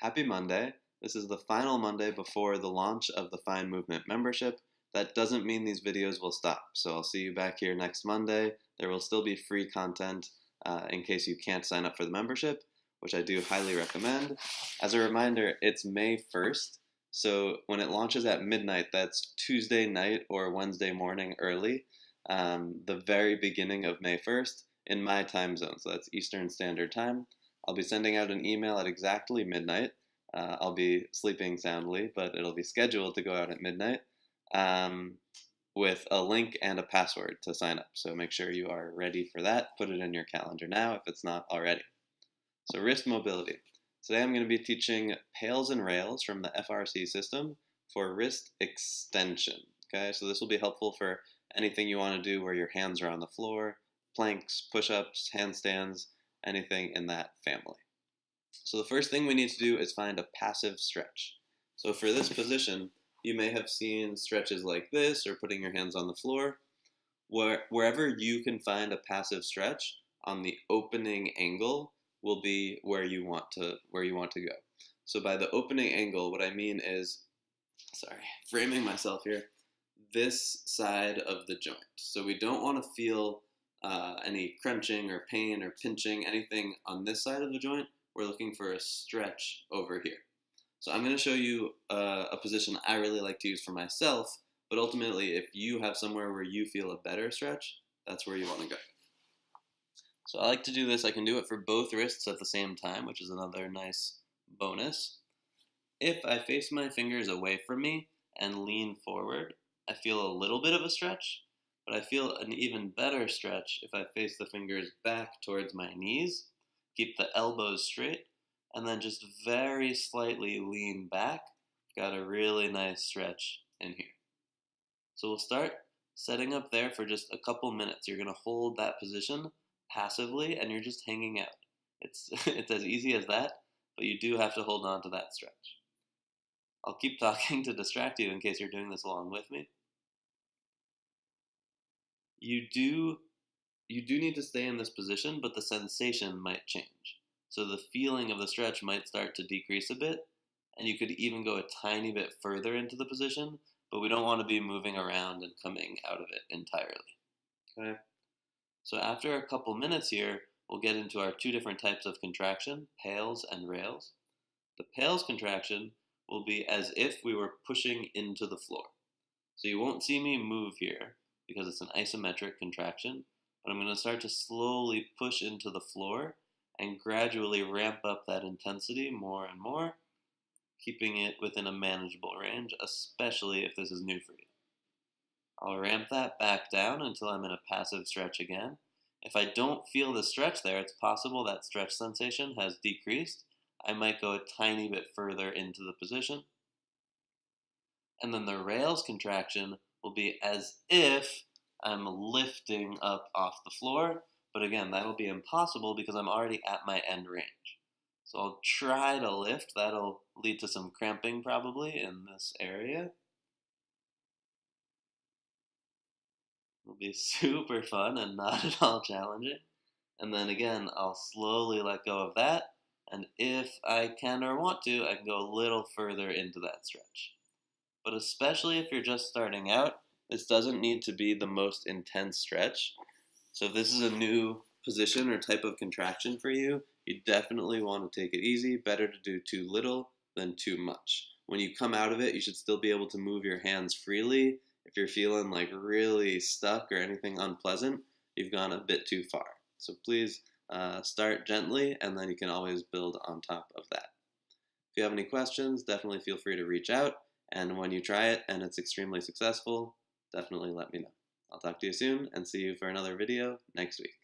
Happy Monday. This is the final Monday before the launch of the Fine Movement membership. That doesn't mean these videos will stop, so I'll see you back here next Monday. There will still be free content in case you can't sign up for the membership, which I do highly recommend. As a reminder, it's May 1st, so when it launches at midnight, that's Tuesday night or Wednesday morning early, the very beginning of May 1st in my time zone, so that's Eastern Standard Time. I'll be sending out an email at exactly midnight. I'll be sleeping soundly, but it'll be scheduled to go out at midnight with a link and a password to sign up. So make sure you are ready for that. Put it in your calendar now if it's not already. So wrist mobility. Today I'm going to be teaching pails and rails from the FRC system for wrist extension. Okay, so this will be helpful for anything you want to do where your hands are on the floor, planks, push-ups, handstands, anything in that family. So the first thing we need to do is find a passive stretch. So for this position, you may have seen stretches like this or putting your hands on the floor. Wherever you can find a passive stretch on the opening angle will be where you want to go. So by the opening angle, what I mean is, framing myself here, this side of the joint. So we don't want to feel any crunching or pain or pinching, anything on this side of the joint. We're looking for a stretch over here. So I'm going to show you a position I really like to use for myself, but ultimately if you have somewhere where you feel a better stretch, that's where you want to go. So I like to do this. I can do it for both wrists at the same time, which is another nice bonus. If I face my fingers away from me and lean forward, I feel a little bit of a stretch, but I feel an even better stretch if I face the fingers back towards my knees, keep the elbows straight, and then just very slightly lean back. Got a really nice stretch in here. So we'll start setting up there for just a couple minutes. You're going to hold that position passively, and you're just hanging out. It's as easy as that, but you do have to hold on to that stretch. I'll keep talking to distract you in case you're doing this along with me. You do need to stay in this position, but the sensation might change. So the feeling of the stretch might start to decrease a bit, and you could even go a tiny bit further into the position, but we don't want to be moving around and coming out of it entirely. Okay? So after a couple minutes here, we'll get into our two different types of contraction, pails and rails. The pails contraction will be as if we were pushing into the floor. So you won't see me move here because it's an isometric contraction, but I'm going to start to slowly push into the floor and gradually ramp up that intensity more and more, keeping it within a manageable range, especially if this is new for you. I'll ramp that back down until I'm in a passive stretch again. If I don't feel the stretch there, it's possible that stretch sensation has decreased. I might go a tiny bit further into the position. And then the rails contraction will be as if I'm lifting up off the floor, but again, that'll be impossible because I'm already at my end range. So I'll try to lift. That'll lead to some cramping probably in this area. It'll be super fun and not at all challenging. And then again, I'll slowly let go of that, and if I can or want to, I can go a little further into that stretch. But especially if you're just starting out, this doesn't need to be the most intense stretch. So if this is a new position or type of contraction for you, you definitely want to take it easy. Better to do too little than too much. When you come out of it, you should still be able to move your hands freely. If you're feeling like really stuck or anything unpleasant, you've gone a bit too far. So please start gently, and then you can always build on top of that. If you have any questions, definitely feel free to reach out. And when you try it and it's extremely successful, definitely let me know. I'll talk to you soon and see you for another video next week.